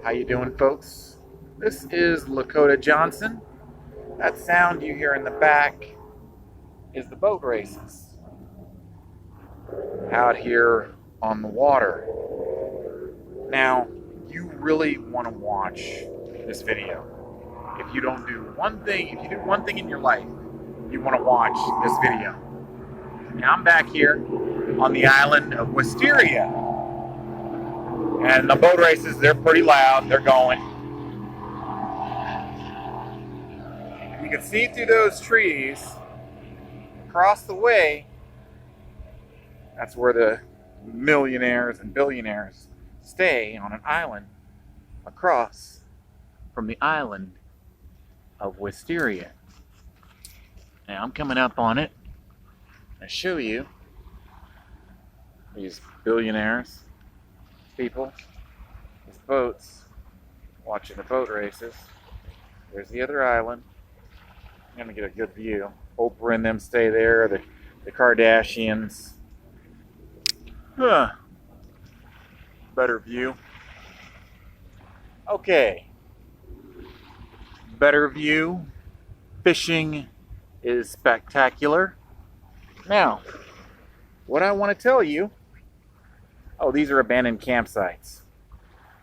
How you doing, folks? This is Lakota Johnson. That sound you hear in the back is the boat races out here on the water. Now, you really want to watch this video. If you don't do one thing, if you do one thing in your life, you want to watch this video. Now, I'm back here on the island of Wisteria. And the boat races, they're pretty loud. They're going. You can see through those trees across the way. That's where the millionaires and billionaires stay, on an island across from the island of Wisteria. Now I'm coming up on it and show you these billionaires, people, these boats, watching the boat races. There's the other island. I'm gonna get a good view. Oprah and them stay there, the Kardashians. Better view. Okay. Better view. Fishing is spectacular. Now, what I want to tell you, these are abandoned campsites.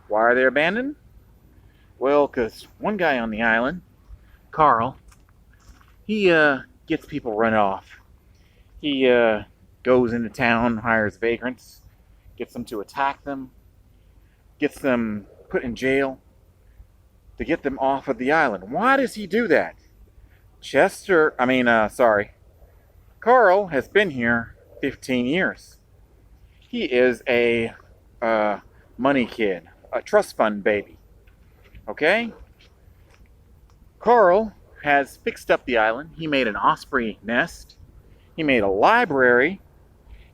Why are they abandoned? Well, because one guy on the island, Carl, he gets people run off. He goes into town, hires vagrants, gets them to attack them, gets them put in jail to get them off of the island. Why does he do that? Carl has been here 15 years. He is a money kid, a trust fund baby. Okay? Carl has fixed up the island. He made an osprey nest. He made a library.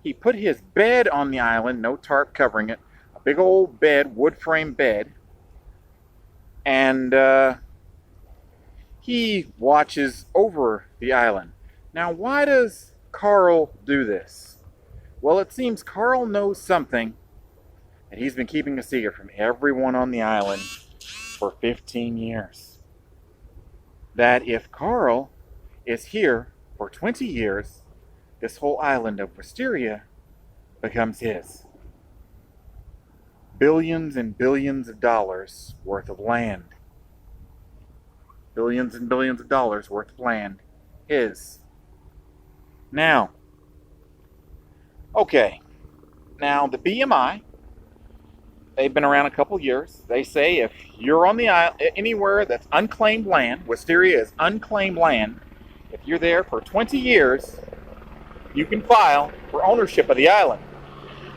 He put his bed on the island, no tarp covering it. A big old bed, wood frame bed. And he watches over the island. Now, why does Carl do this? Well, it seems Carl knows something that he's been keeping a secret from everyone on the island for 15 years. That if Carl is here for 20 years, this whole island of Wisteria becomes his. Billions and billions of dollars worth of land. Billions and billions of dollars worth of land. His. Now, the BMI, they've been around a couple years. They say if you're on the island, anywhere that's unclaimed land, Wisteria is unclaimed land, if you're there for 20 years, you can file for ownership of the island.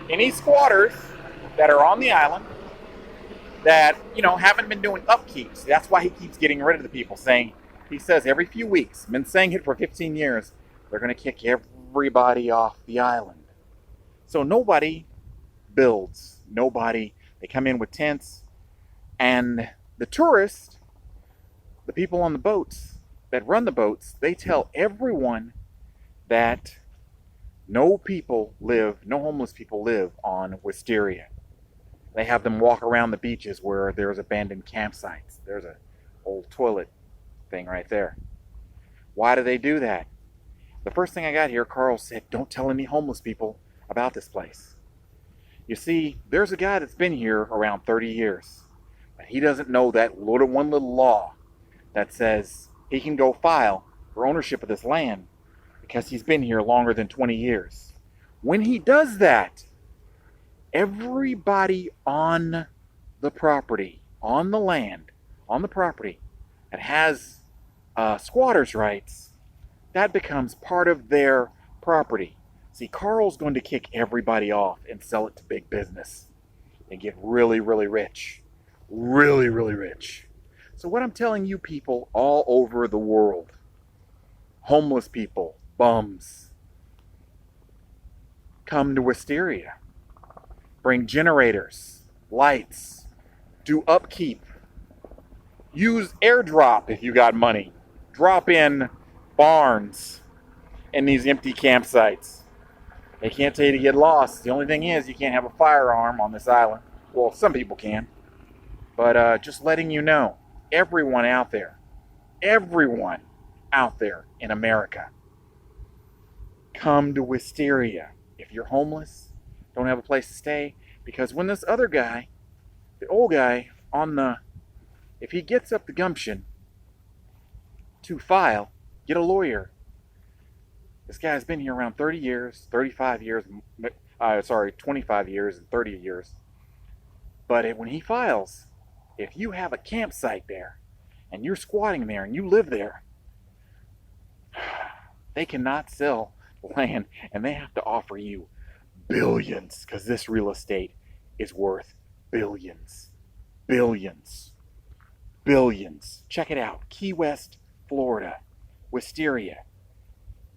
Any squatters that are on the island that, haven't been doing upkeeps, that's why he keeps getting rid of the people, he says every few weeks, been saying it for 15 years, they're going to kick everybody off the island. So nobody builds. They come in with tents, and the tourists, the people on the boats that run the boats, they tell everyone that no homeless people live on Wisteria. They have them walk around the beaches where there's abandoned campsites. There's an old toilet thing right there. Why do they do that? The first thing I got here, Carl said, don't tell any homeless people about this place. You see, there's a guy that's been here around 30 years. But he doesn't know that one little law that says he can go file for ownership of this land because he's been here longer than 20 years. When he does that, everybody on the property, on the land, on the property that has squatters' rights, that becomes part of their property. See, Carl's going to kick everybody off and sell it to big business and get really, really rich. Really, really rich. So what I'm telling you people all over the world, homeless people, bums, come to Wisteria. Bring generators, lights, do upkeep. Use airdrop if you got money. Drop in barns in these empty campsites. They can't tell you to get lost. The only thing is you can't have a firearm on this island. Well, some people can. But just letting you know, everyone out there in America, come to Wisteria. If you're homeless, don't have a place to stay, because when this other guy, the old guy if he gets up the gumption to file, get a lawyer. This guy's been here around 30 years, 35 years, 25 years and 30 years. But when he files, if you have a campsite there and you're squatting there and you live there, they cannot sell land and they have to offer you billions, because this real estate is worth billions. Billions. Billions. Check it out. Key West, Florida. Wisteria.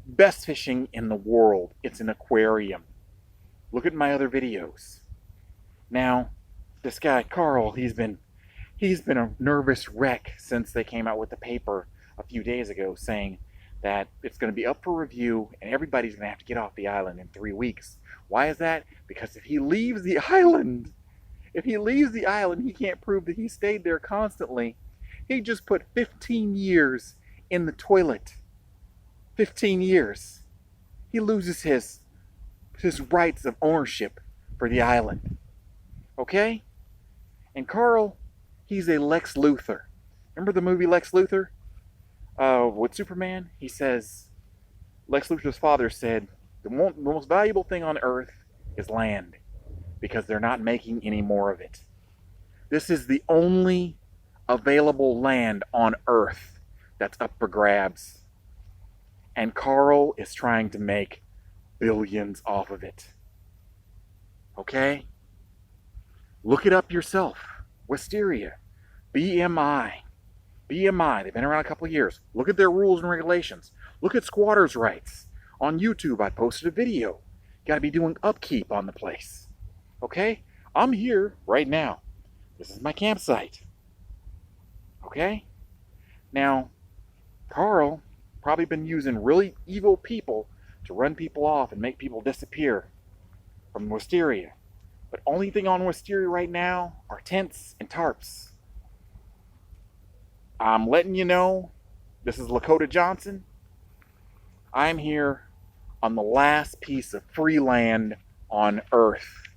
Best fishing in the world. It's an aquarium. Look at my other videos. Now, this guy, Carl, he's been a nervous wreck since they came out with the paper a few days ago saying that it's going to be up for review and everybody's going to have to get off the island in 3 weeks. Why is that? Because if he leaves the island, he can't prove that he stayed there constantly. He just put 15 years in the toilet. 15 years. He loses his rights of ownership for the island. Okay? And Carl, he's a Lex Luthor. Remember the movie Lex Luthor? With Superman? He says, Lex Luthor's father said, the most valuable thing on Earth is land, because they're not making any more of it. This is the only available land on Earth that's up for grabs. And Carl is trying to make billions off of it. Okay? Look it up yourself. Wisteria. BMI. BMI. They've been around a couple of years. Look at their rules and regulations. Look at squatters' rights. On YouTube, I posted a video. You got to be doing upkeep on the place. Okay? I'm here right now. This is my campsite. Okay? Now, Carl probably been using really evil people to run people off and make people disappear from Wisteria. But only thing on Wisteria right now are tents and tarps. I'm letting you know, this is Lakota Johnson. I'm here on the last piece of free land on Earth.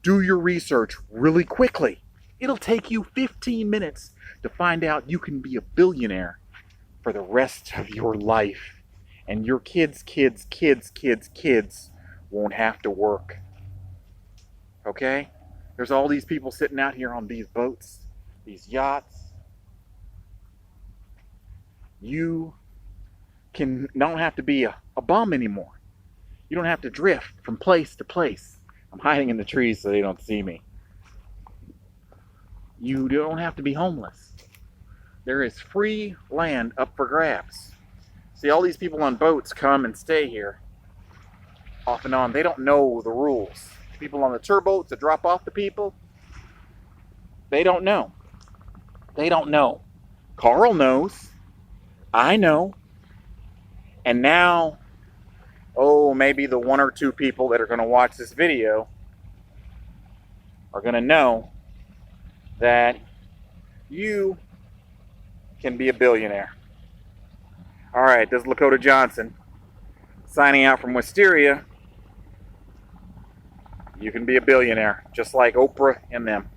Do your research really quickly. It'll take you 15 minutes to find out you can be a billionaire for the rest of your life. And your kids won't have to work. Okay? There's all these people sitting out here on these boats, these yachts. You don't have to be a bum anymore. You don't have to drift from place to place. I'm hiding in the trees so they don't see me. You don't have to be homeless. There is free land up for grabs. See, all these people on boats come and stay here off and on. They don't know the rules. People on the tour boats that drop off the people, they don't know. They don't know. Carl knows. I know. And now, maybe the 1 or 2 people that are going to watch this video are going to know that you can be a billionaire. All right, this is Lakota Johnson signing out from Wisteria. You can be a billionaire, just like Oprah and them.